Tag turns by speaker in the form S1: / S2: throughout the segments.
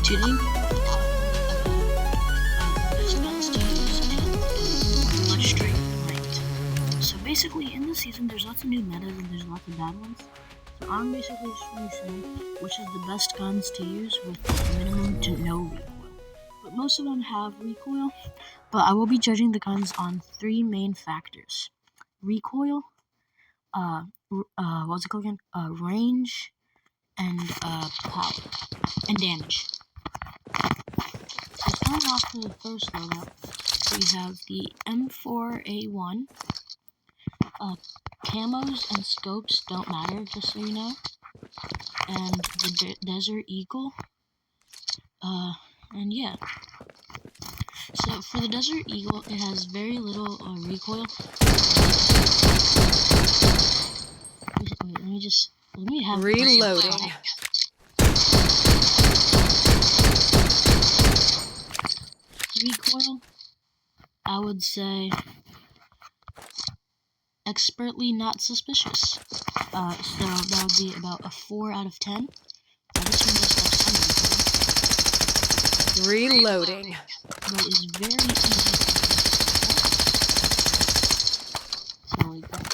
S1: today best guns to use in bloodstrick ranked. So basically, in this season, there's lots of new metas and there's lots of bad ones. So I'm basically just going to say which is the best guns to use with minimum to no recoil. But most of them have recoil, but I will be judging the guns on three main factors: recoil, what's it called again? Range, and power and damage. So starting off with the first loadout, we have the M4A1. Camos and scopes don't matter, just so you know. And the Desert Eagle. And yeah. So for the Desert Eagle, it has very little recoil. Wait, let me have
S2: reloading.
S1: Recoil, I would say expertly not suspicious. So that would be about a 4 out of 10. This one just has some recoil.
S2: Reloading.
S1: But it's very easy to so like that.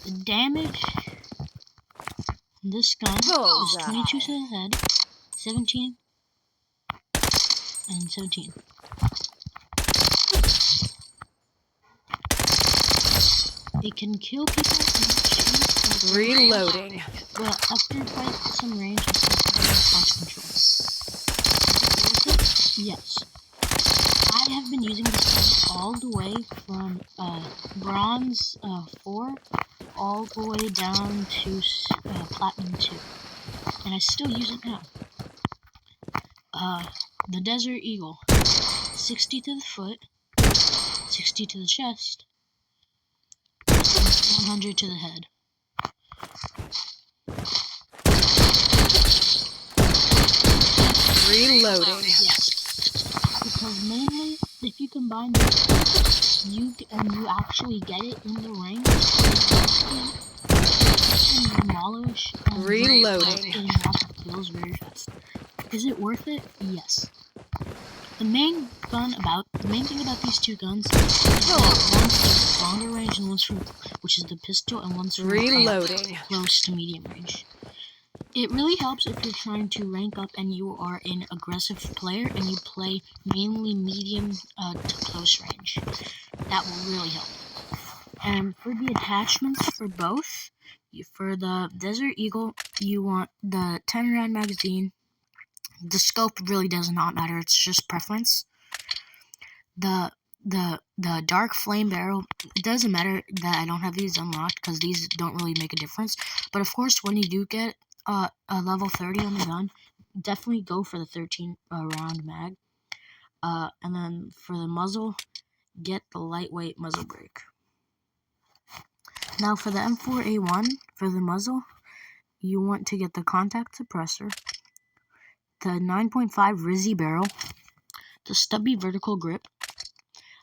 S1: The damage on this gun is 22 to the head, 17, and 17. It can kill people and shoot.
S2: Reloading.
S1: But after quite some range, it's cost control. Is it worth it? Yes. I have been using this gun all the way from bronze 4 all the way down to platinum 2, and I still use it now. The Desert Eagle, 60 to the foot, 60 to the chest, 100 to the head.
S2: Reloading.
S1: Yes. Because mainly, if you combine this, you actually get it in the ring, and demolish and
S2: reloading.
S1: Getting lots of kills very fast. Is it worth it? Yes. The main thing about these two guns is that one's for longer range and one's for, which is the pistol, and one's for
S2: reloading.
S1: Close to medium range. It really helps if you're trying to rank up and you are an aggressive player and you play mainly medium to close range. That will really help. And for the attachments for both, for the Desert Eagle, you want the 10-round magazine. The scope really does not matter, it's just preference. The dark flame barrel, it doesn't matter that I don't have these unlocked because these don't really make a difference. But of course, when you do get a level 30 on the gun, definitely go for the 13 round mag. And then for the muzzle, get the lightweight muzzle brake. Now for the M4A1, for the muzzle, you want to get the contact suppressor, the 9.5 Rizzy barrel, the stubby vertical grip,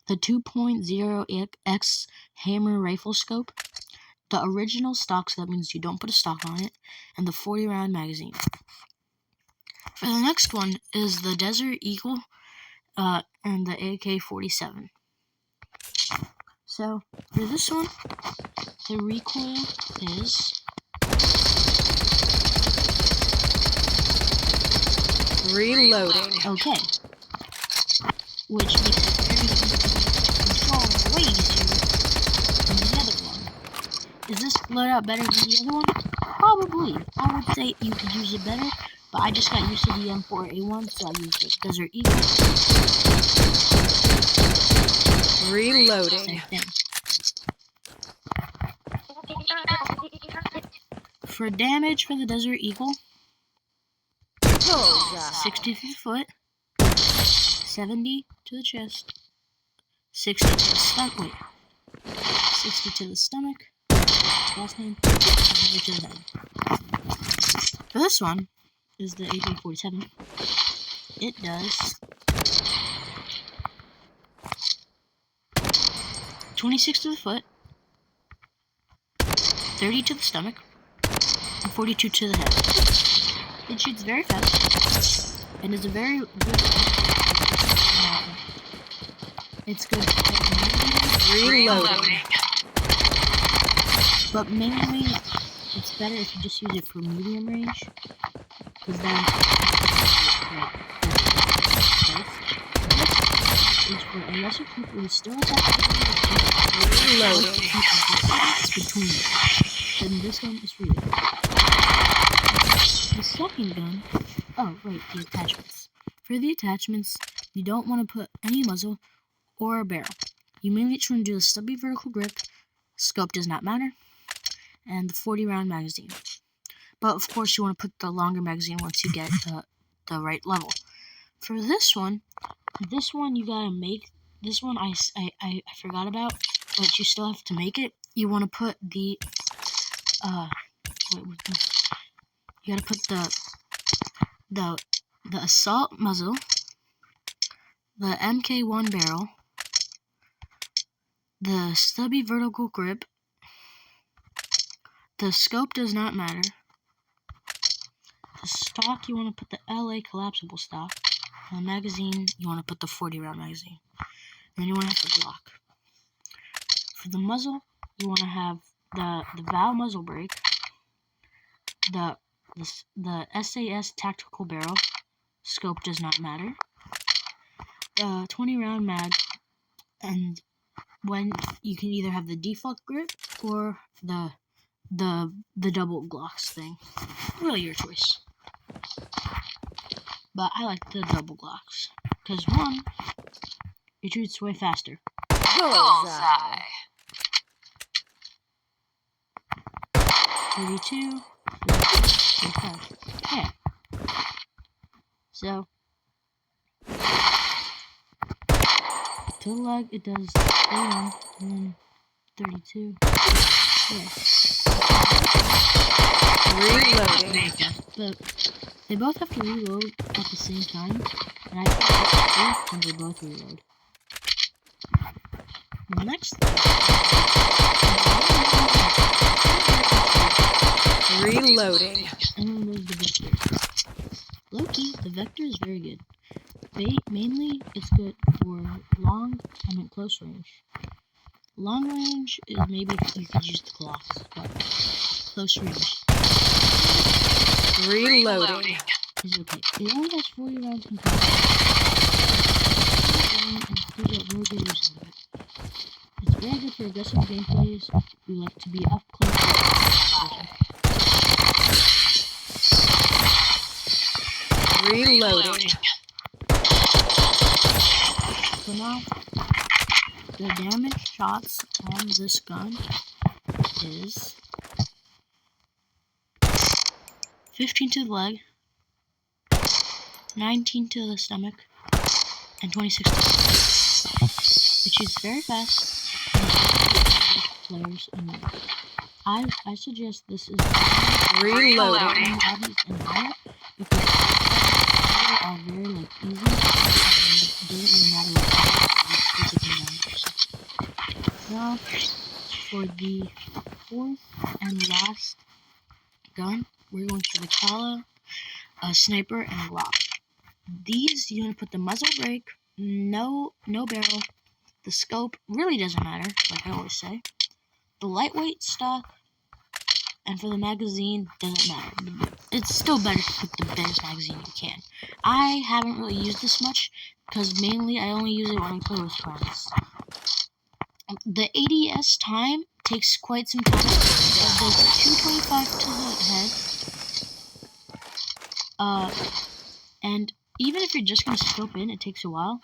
S1: the 2.0x hammer rifle scope, the original stock, so that means you don't put a stock on it, and the 40-round magazine. For the next one is the Desert Eagle and the AK-47. So for this one, the recoil is
S2: reloading.
S1: okay, which makes it very easy to control way easier than the other one. Is this loadout better than the other one? Probably. I would say you could use it better, but I just got used to the M4A1, so I used the Desert Eagle.
S2: Reloading.
S1: Same thing. For damage for the Desert Eagle, 60 to the foot, 70 to the chest, 60 to the stomach. Wait, 60 to the stomach. Last name, 100 to the head. For this one is the AK-47. It does 26 to the foot, 30 to the stomach, and 42 to the head. It shoots very fast. and it's a very good. It's good for
S2: Reloading.
S1: but mainly it's better if you just use it for medium range, because then is for aggressive people who still attack
S2: Reloading.
S1: between them. Then this gun is for you. The second gun, oh wait, the attachments. For the attachments, you don't want to put any muzzle or a barrel. You mainly try to do the stubby vertical grip, scope does not matter, and the 40-round magazine. But of course you want to put the longer magazine once you get the right level. For this one you gotta make. This one I forgot about, but you still have to make it. You want to put the you gotta put the assault muzzle, the MK1 barrel, the stubby vertical grip, the scope does not matter, the stock you want to put the LA collapsible stock, and the magazine you want to put the 40-round magazine. Then you want to have the Glock. For the muzzle, you want to have the Val muzzle brake, the SAS tactical barrel, scope does not matter, the 20-round mag, and when you can either have the default grip or the double Glocks thing. Really your choice. But I like the double Glocks because one, it shoots way faster.
S2: Bullseye.
S1: 32, 35. Yeah. So to the leg it does 31 and then 32. Yeah.
S2: Reloading.
S1: But they both have to reload at the same time, and I think when they both reload. The next
S2: Reloading.
S1: and then there's the Vector. Low-key, the Vector is very good. Mainly, it's good for close range. Long range is maybe you could use the Glocks, but close range
S2: Reloading.
S1: is okay. It only has 40 rounds contained, and still get really good use out of it. It's very good for aggressive gameplays. You like to be up close to the person.
S2: Reloading.
S1: So now, the damage shots on this gun is 15 to the leg, 19 to the stomach, and 26 to the head. It shoots very fast and flares and I suggest this is
S2: Reloading.
S1: bodies and higher because they are very easy and it doesn't really matter what now for the fourth and last gun, we're going for the Kala, sniper, and Glock. These, you want to put the muzzle brake, no barrel, the scope really doesn't matter, like I always say, the lightweight stock, and for the magazine, doesn't matter. It's still better to put the biggest magazine you can. I haven't really used this much, because mainly I only use it when I play with friends. The ADS time takes quite some time. There's 225 to the head. And even if you're just going to scope in, it takes a while.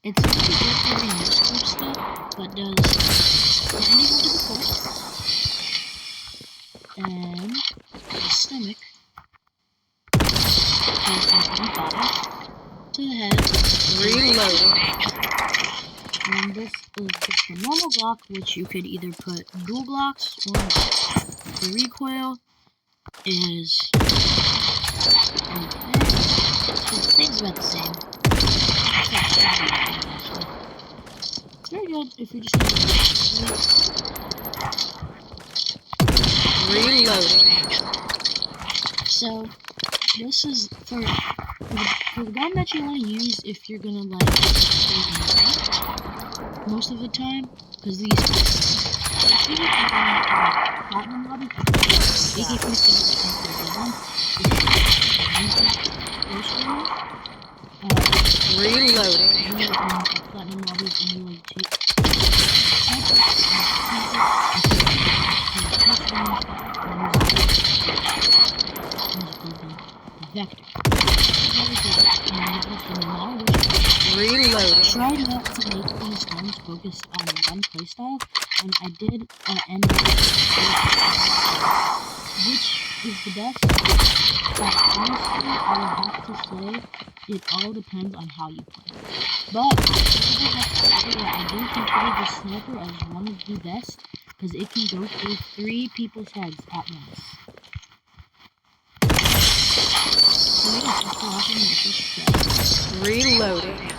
S1: It's pretty good for the no scope stuff, but does 91 to the foot. And the stomach has 125 to the head.
S2: Reloading.
S1: And this is just a normal Glock, which you could either put dual Glocks or not. The recoil is it's about the same. It's very good if you're just
S2: Reloading.
S1: So this is for So the gun that you want to use if you're gonna like stay in rank most of the time, because these especially in platinum lobby, AK-47 is a good one. Close range.
S2: Reloading.
S1: You know, in platinum lobbies, and you like take vector.
S2: Reloading.
S1: Try not to make these guns focused on one playstyle, and I did end up which is the best, but honestly, I would have to say it all depends on how you play. But I do consider the sniper as one of the best, because it can go through 3 people's heads at once. So yeah, that's the last one.
S2: Reloading.